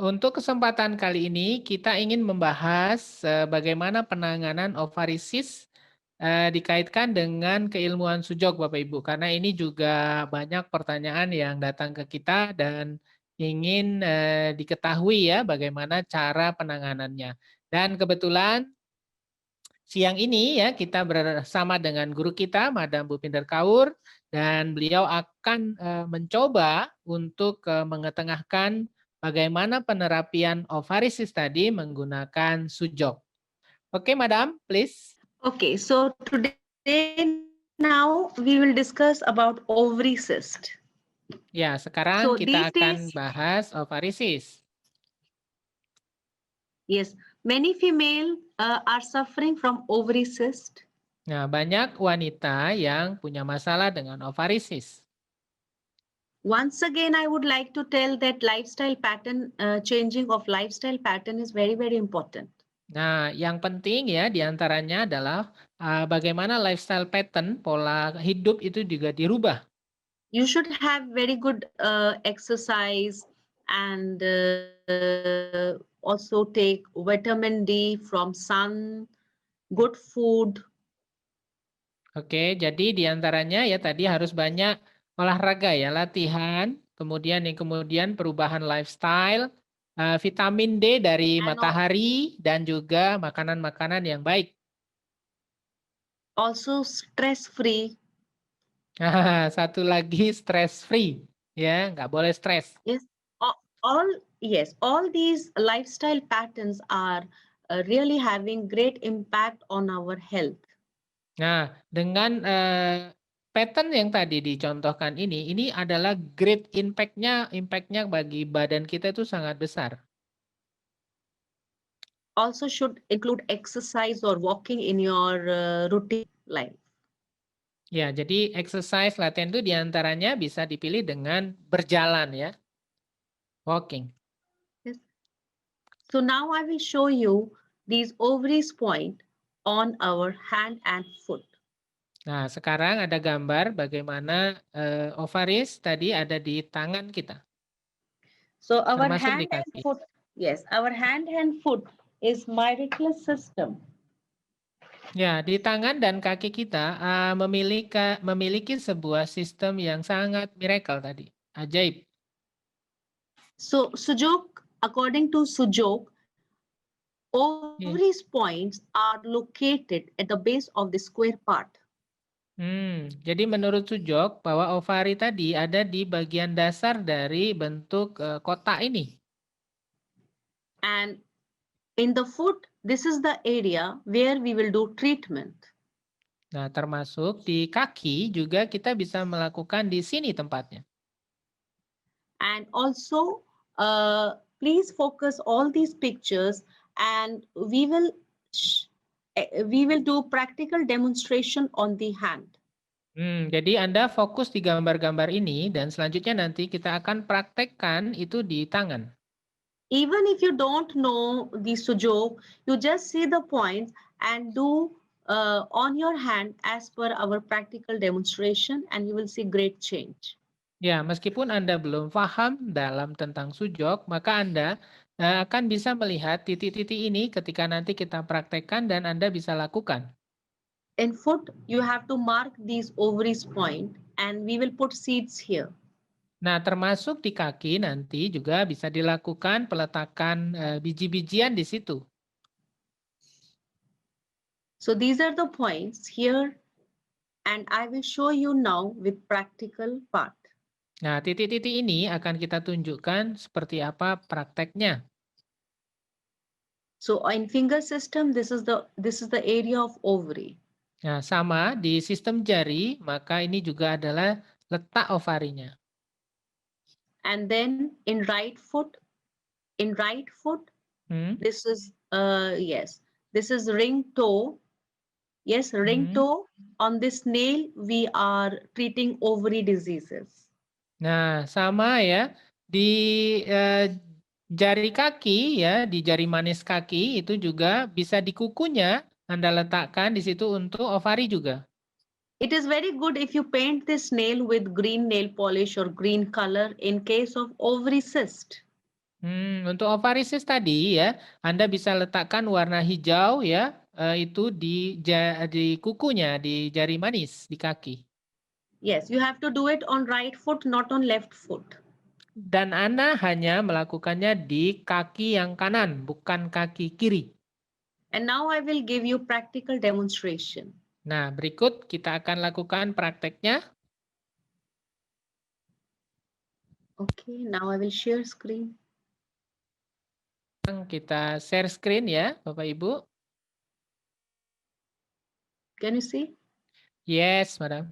Untuk kesempatan kali ini kita ingin membahas bagaimana penanganan ovarisis dikaitkan dengan keilmuan sujok Bapak Ibu. Karena ini juga banyak pertanyaan yang datang ke kita dan ingin diketahui ya bagaimana cara penanganannya. Dan kebetulan siang ini ya kita bersama dengan guru kita Madam Bupinder Kaur dan beliau akan mencoba untuk mengetengahkan bagaimana penerapian ovarisis tadi menggunakan sujok. Oke, Madam, please. Okay, so today now we will discuss about ovary cyst. Ya, sekarang So kita these akan days, bahas ovarisis. yes, many female are suffering from ovary cyst. Nah, banyak wanita yang punya masalah dengan ovarisis. Once again, I would like to tell that lifestyle pattern, changing of lifestyle pattern is very, very important. Nah, yang penting ya diantaranya adalah bagaimana lifestyle pattern, pola hidup itu juga dirubah. You should have very good exercise and also take vitamin D from sun, good food. Oke, jadi diantaranya ya tadi harus banyak olahraga ya, latihan, kemudian perubahan lifestyle, vitamin D dari And matahari, dan juga makanan-makanan yang baik. also stress free. Satu lagi stress free, ya nggak boleh stres. Yes, all these lifestyle patterns are really having great impact on our health. Nah, dengan pattern yang tadi dicontohkan ini adalah great impact-nya bagi badan kita itu sangat besar. Also should include exercise or walking in your routine life. Ya, jadi exercise latihan itu diantaranya bisa dipilih dengan berjalan ya, walking. Yes. So now I will show you these ovaries point on our hand and foot. Nah, sekarang ada gambar bagaimana ovaris tadi ada di tangan kita, So our termasuk di hand and kaki. foot, yes, our hand and foot is miraculous system. Ya, di tangan dan kaki kita memiliki sebuah sistem yang sangat miracle tadi, ajaib. So Sujok, according to Sujok, ovaries points are located at the base of the square part. Jadi menurut Sujok bahwa ovari tadi ada di bagian dasar dari bentuk kotak ini. And in the foot, this is the area where we will do treatment. Nah, termasuk di kaki juga kita bisa melakukan di sini tempatnya. And also, please focus all these pictures and we will do practical demonstration on the hand. Jadi Anda fokus di gambar-gambar ini dan selanjutnya nanti kita akan praktekkan itu di tangan. Even if you don't know the sujok, you just see the points and do on your hand as per our practical demonstration and you will see great change. Ya, meskipun Anda belum paham dalam tentang sujok, maka Anda akan bisa melihat titik-titik ini ketika nanti kita praktekkan dan Anda bisa lakukan. In foot, you have to mark these ovaries point and we will put seeds here. Nah, termasuk di kaki nanti juga bisa dilakukan peletakan biji-bijian di situ. So these are the points here and I will show you now with practical part. Nah, titik-titik ini akan kita tunjukkan seperti apa prakteknya. So in finger system, this is the area of ovary. Nah, sama di sistem jari, maka ini juga adalah letak ovarinya. And then in right foot, this is this is ring toe. Yes, ring toe. On this nail, we are treating ovary diseases. Nah, sama ya. Di jari kaki ya, di jari manis kaki itu juga bisa di kukunya Anda letakkan di situ untuk ovari juga. It is very good if you paint this nail with green nail polish or green color in case of ovary cyst. Untuk ovarisis tadi ya, Anda bisa letakkan warna hijau ya, itu di kukunya, di jari manis, di kaki. Yes, you have to do it on right foot, not on left foot. Dan Anda hanya melakukannya di kaki yang kanan, bukan kaki kiri. And now I will give you practical demonstration. Nah, berikut kita akan lakukan prakteknya. Okay, now I will share screen. Kita share screen ya, Bapak Ibu. Can you see? Yes, Madam.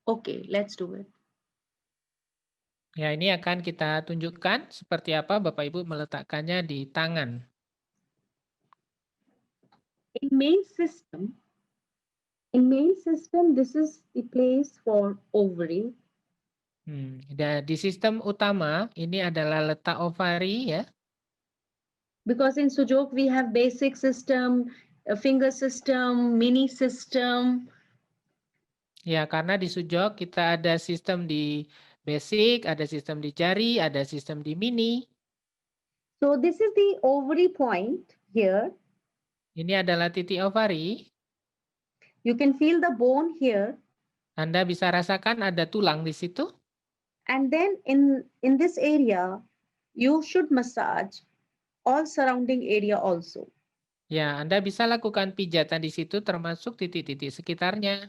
Okay, let's do it. Ya, ini akan kita tunjukkan seperti apa Bapak Ibu meletakkannya di tangan. In main system, this is the place for ovary. Dan di sistem utama ini adalah letak ovari ya. Because in Sujok we have basic system, a finger system, mini system. Ya, karena di sujok kita ada sistem di basic, ada sistem di jari, ada sistem di mini. So this is the ovary point here. Ini adalah titik ovari. You can feel the bone here. Anda bisa rasakan ada tulang di situ. And then in this area, you should massage all surrounding area also. Ya, Anda bisa lakukan pijatan di situ termasuk titik-titik sekitarnya.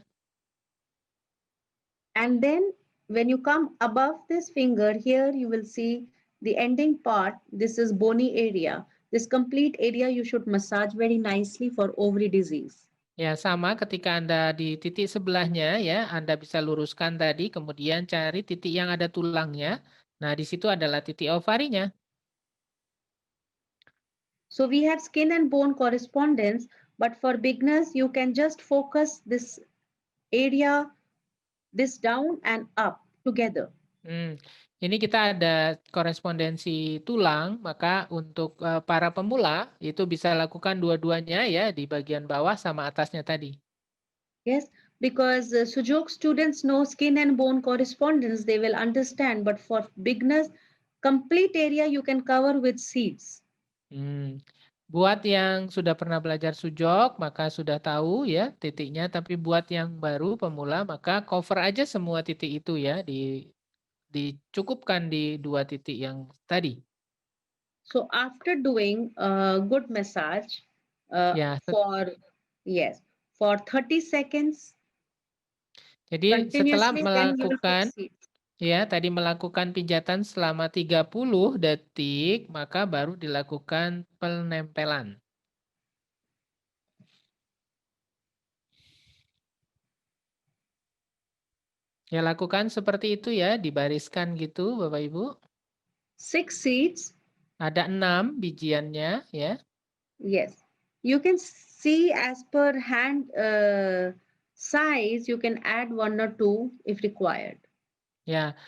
And then when you come above this finger here, you will see the ending part. This is bony area. This complete area you should massage very nicely for ovary disease. Ya, sama ketika Anda di titik sebelahnya ya, Anda bisa luruskan tadi, kemudian cari titik yang ada tulangnya. Nah, di situ adalah titik ovarinya. So we have skin and bone correspondence, but for beginners, you can just focus this area, this down and up together. Ini kita ada korespondensi tulang, maka untuk para pemula itu bisa lakukan dua-duanya ya, di bagian bawah sama atasnya tadi. Yes, because Sujok students know skin and bone correspondence, they will understand. But for beginners, complete area you can cover with seeds. Buat yang sudah pernah belajar sujok, maka sudah tahu ya titiknya. Tapi buat yang baru pemula, maka cover aja semua titik itu ya, dicukupkan di dua titik yang tadi. So after doing a good massage Ya, for 30 seconds jadi setelah continuously, then you will melakukan fix seeds. ya, tadi melakukan pijatan selama 30 detik, maka baru dilakukan penempelan. Ya, lakukan seperti itu ya, dibariskan gitu Bapak Ibu. 6 seeds. Ada 6 bijiannya ya. Yes. You can see as per hand size, you can add 1 or 2 if required. Ya,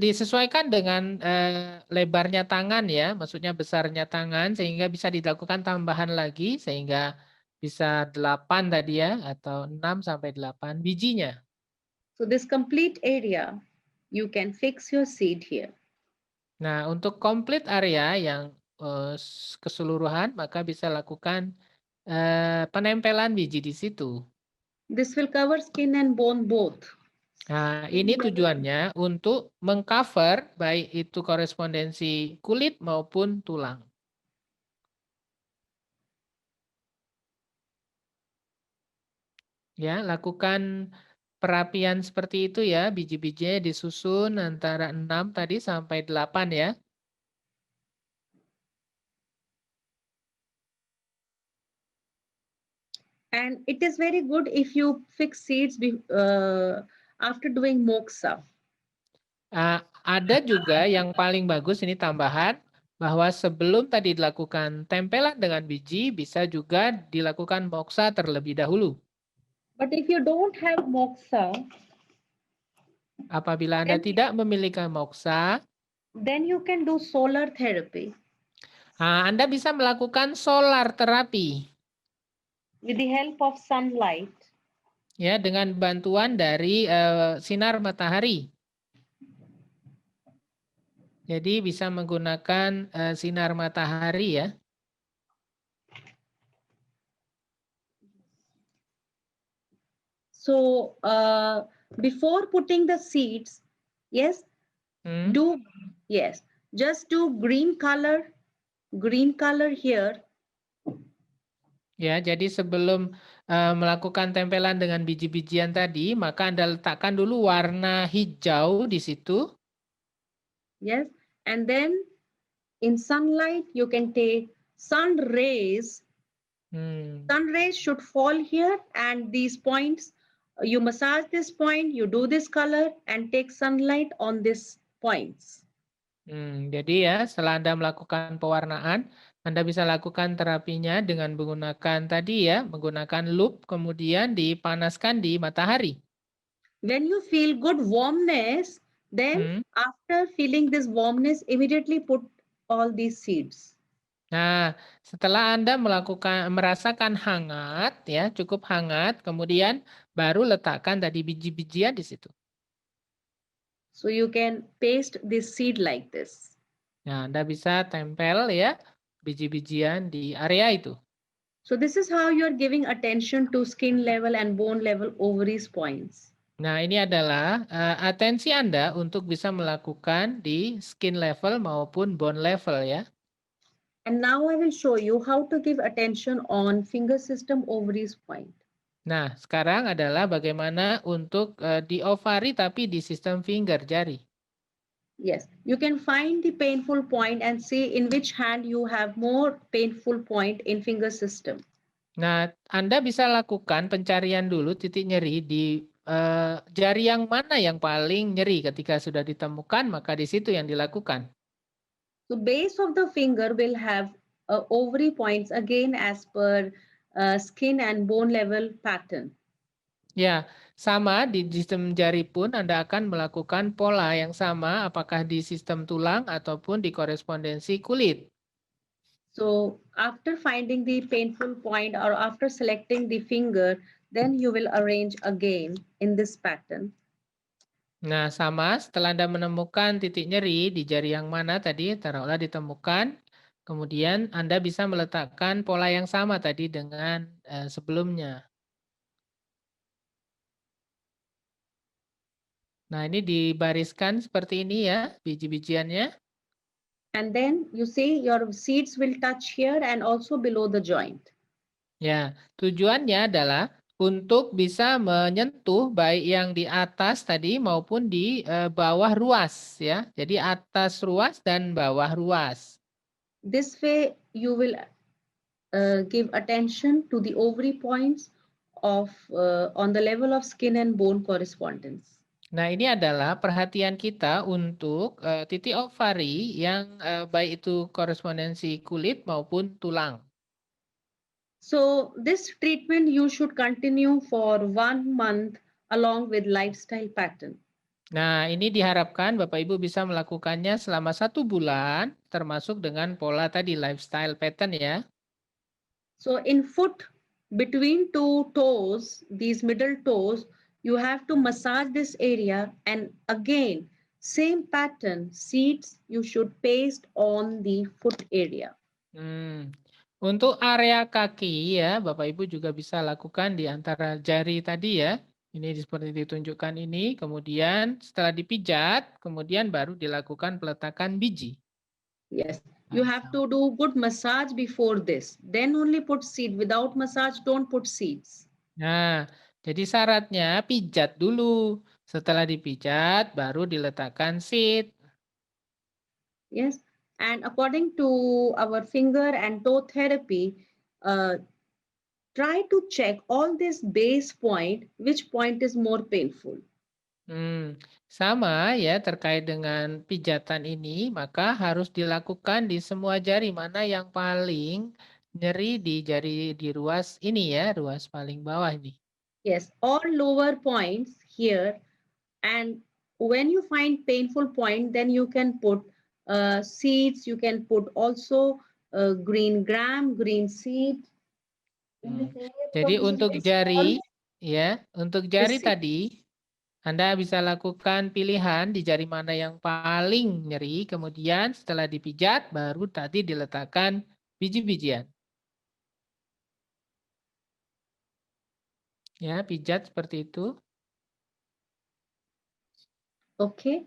disesuaikan dengan lebarnya tangan ya, maksudnya besarnya tangan sehingga bisa dilakukan tambahan lagi sehingga bisa 8 tadi ya atau 6 sampai 8 bijinya. So this complete area, you can fix your seed here. Nah, untuk komplit area yang keseluruhan maka bisa lakukan penempelan biji di situ. This will cover skin and bone both. Nah, ini tujuannya untuk mengcover baik itu korespondensi kulit maupun tulang. Ya, lakukan perapian seperti itu ya, biji-bijinya disusun antara 6 tadi sampai 8 ya. And it is very good if you fix seeds after doing moksa. Ada juga yang paling bagus ini tambahan, bahwa sebelum tadi dilakukan tempelan dengan biji, bisa juga dilakukan moksa terlebih dahulu. But if you don't have moksa, Apabila Anda tidak memiliki moksa, then you can do solar therapy. Anda bisa melakukan solar terapi. With the help of sunlight. Ya, dengan bantuan dari sinar matahari. Jadi bisa menggunakan sinar matahari ya. So before putting the seeds, yes, Hmm. yes, just do green color here. Ya, jadi sebelum melakukan tempelan dengan biji-bijian tadi, maka Anda letakkan dulu warna hijau di situ. Yes, and then in sunlight you can take sun rays. Sun rays should fall here, and these points, you massage this point, you do this color and take sunlight on these points. Jadi ya, setelah Anda melakukan pewarnaan, Anda bisa lakukan terapinya dengan menggunakan tadi ya, menggunakan loop, kemudian dipanaskan di matahari. When you feel good warmness, then after feeling this warmness, immediately put all these seeds. Nah, setelah Anda merasakan hangat ya, cukup hangat, kemudian baru letakkan tadi biji-bijian di situ. So you can paste this seed like this. Nah, Anda bisa tempel ya biji-bijian di area itu. So this is how you are giving attention to skin level and bone level ovaries points. Nah, ini adalah atensi Anda untuk bisa melakukan di skin level maupun bone level ya. And now I will show you how to give attention on finger system ovaries point. Nah, sekarang adalah bagaimana untuk di ovari tapi di sistem finger, jari. Yes, you can find the painful point and see in which hand you have more painful point in finger system. Nah, Anda bisa lakukan pencarian dulu titik nyeri di jari yang mana yang paling nyeri. Ketika sudah ditemukan, maka di situ yang dilakukan. So base of the finger will have ovary points again as per skin and bone level pattern. Ya, sama di sistem jari pun Anda akan melakukan pola yang sama apakah di sistem tulang ataupun di korespondensi kulit. So after finding the painful point or after selecting the finger, then you will arrange again in this pattern. Nah, sama setelah Anda menemukan titik nyeri di jari yang mana tadi, taruhlah ditemukan, kemudian Anda bisa meletakkan pola yang sama tadi dengan sebelumnya. Nah, ini dibariskan seperti ini ya, biji-bijiannya. And then you see your seeds will touch here and also below the joint. Ya, tujuannya adalah untuk bisa menyentuh baik yang di atas tadi maupun di bawah ruas ya. Jadi atas ruas dan bawah ruas. This way you will give attention to the ovary points of on the level of skin and bone correspondence. Nah, ini adalah perhatian kita untuk titik ovari yang baik itu korespondensi kulit maupun tulang. So this treatment you should continue for 1 month along with lifestyle pattern. Nah, ini diharapkan Bapak Ibu bisa melakukannya selama 1 bulan, termasuk dengan pola tadi lifestyle pattern ya. So in foot, between 2 toes, these middle toes, you have to massage this area, and again, same pattern, seeds you should paste on the foot area. Untuk area kaki ya, Bapak Ibu juga bisa lakukan di antara jari tadi ya. Ini seperti ditunjukkan ini, kemudian setelah dipijat, kemudian baru dilakukan peletakan biji. Yes, you have to do good massage before this. Then only put seed. Without massage, don't put seeds. Nah, jadi syaratnya pijat dulu. Setelah dipijat, baru diletakkan seed. Yes, and according to our finger and toe therapy, try to check all this base point, which point is more painful. Sama ya terkait dengan pijatan ini, maka harus dilakukan di semua jari mana yang paling nyeri di jari di ruas ini ya, ruas paling bawah ini. Yes, all lower points here. And when you find painful point, then you can put seeds, you can put also green gram, green seed. Jadi untuk jari, ya, untuk jari tadi, Anda bisa lakukan pilihan di jari mana yang paling nyeri, kemudian setelah dipijat, baru tadi diletakkan biji-bijian. Ya, pijat seperti itu. Okay.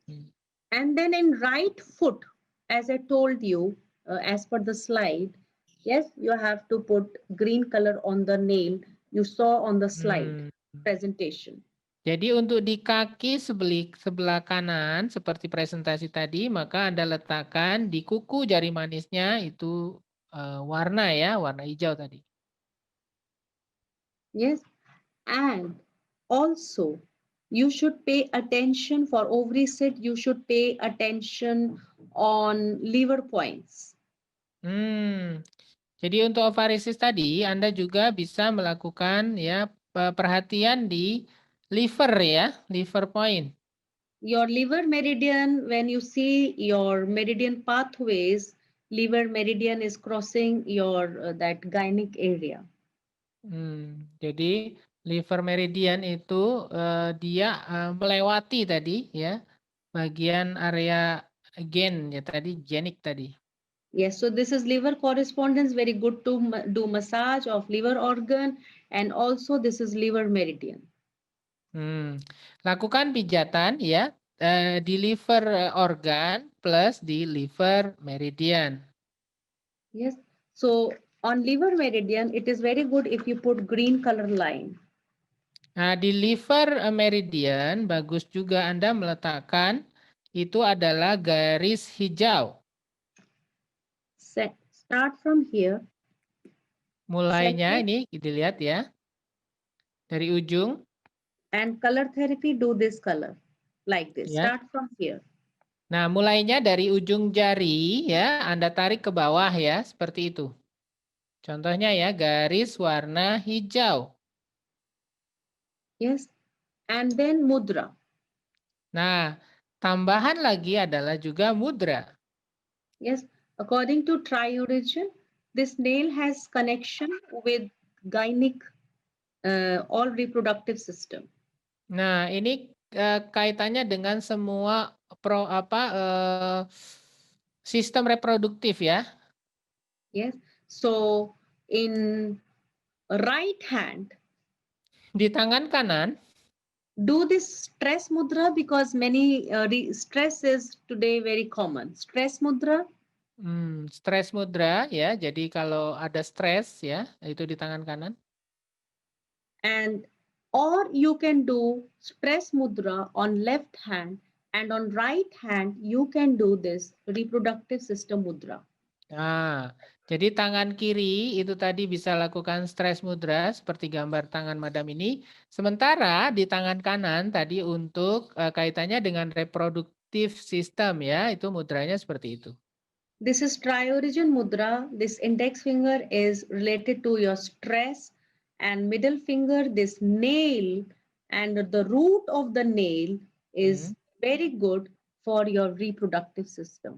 Hmm. And then in right foot, as I told you, as per the slide, yes, you have to put green color on the nail you saw on the slide Hmm. presentation. Jadi untuk di kaki sebelah kanan seperti presentasi tadi, maka Anda letakkan di kuku jari manisnya itu warna ya, warna hijau tadi. Yes, and also you should pay attention for ovary set, you should pay attention on liver points. Jadi untuk ovarisis tadi Anda juga bisa melakukan ya perhatian di liver ya, liver point. Your liver meridian, when you see your meridian pathways, liver meridian is crossing your that gynec area. Jadi liver meridian itu dia melewati tadi ya bagian area gen ya tadi, genik tadi. Yes, so this is liver correspondence, very good to do massage of liver organ, and also this is liver meridian. Lakukan pijatan ya di liver organ plus di liver meridian. Yes, so on liver meridian, it is very good if you put green color line. Nah, di liver meridian bagus juga Anda meletakkan itu adalah garis hijau. Start from here. Mulainya Separate. ini dilihat ya. Dari ujung. And color therapy, do this color like this. Ya. Start from here. Nah, mulainya dari ujung jari ya, Anda tarik ke bawah ya, seperti itu. Contohnya ya, garis warna hijau. Yes, and then mudra. Nah, tambahan lagi adalah juga mudra. Yes, according to tri-origin, this nail has connection with gynec, all reproductive system. Nah, ini kaitannya dengan semua sistem reproduktif ya. Yes, so in right hand, di tangan kanan, do this stress mudra because many stress is today very common. Stress mudra. Stres mudra ya. Jadi kalau ada stres ya, itu di tangan kanan. And or you can do stress mudra on left hand, and on right hand you can do this reproductive system mudra. Nah, jadi tangan kiri itu tadi bisa lakukan stres mudra seperti gambar tangan madam ini. Sementara di tangan kanan tadi untuk kaitannya dengan reproduktif sistem ya, itu mudranya seperti itu. This is tri-origin mudra. This index finger is related to your stress, and middle finger, this nail, and the root of the nail is very good for your reproductive system.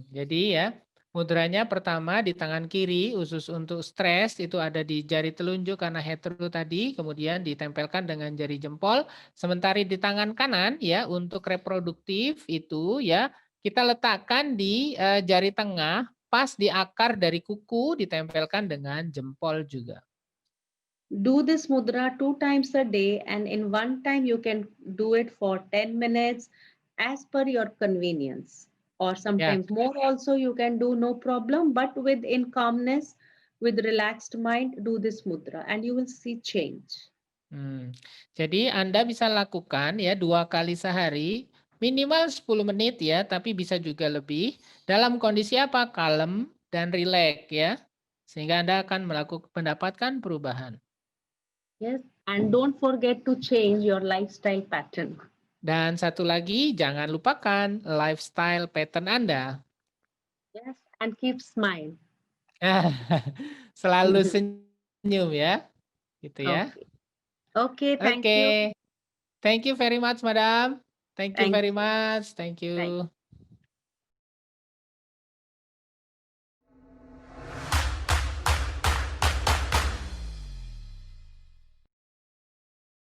Jadi ya, mudranya pertama di tangan kiri, khusus untuk stres, itu ada di jari telunjuk karena hetero tadi, kemudian ditempelkan dengan jari jempol. Sementara di tangan kanan ya, untuk reproduktif itu ya, kita letakkan di jari tengah, pas di akar dari kuku, ditempelkan dengan jempol juga. Do this mudra 2 times a day, and in one time you can do it for 10 minutes as per your convenience. Or sometimes more also you can do, no problem, but with in calmness, with relaxed mind, do this mudra and you will see change. Jadi Anda bisa lakukan ya 2 kali sehari, minimal 10 menit ya, tapi bisa juga lebih. Dalam kondisi apa? Kalem dan rileks ya. Sehingga Anda akan mendapatkan perubahan. Yes, and don't forget to change your lifestyle pattern. Dan satu lagi, jangan lupakan lifestyle pattern Anda. Yes, and keep smile. Selalu senyum ya. Gitu ya. Okay, thank you. Thank you very much, Madam. Thank you Thank very you. much. Thank you. Thank you.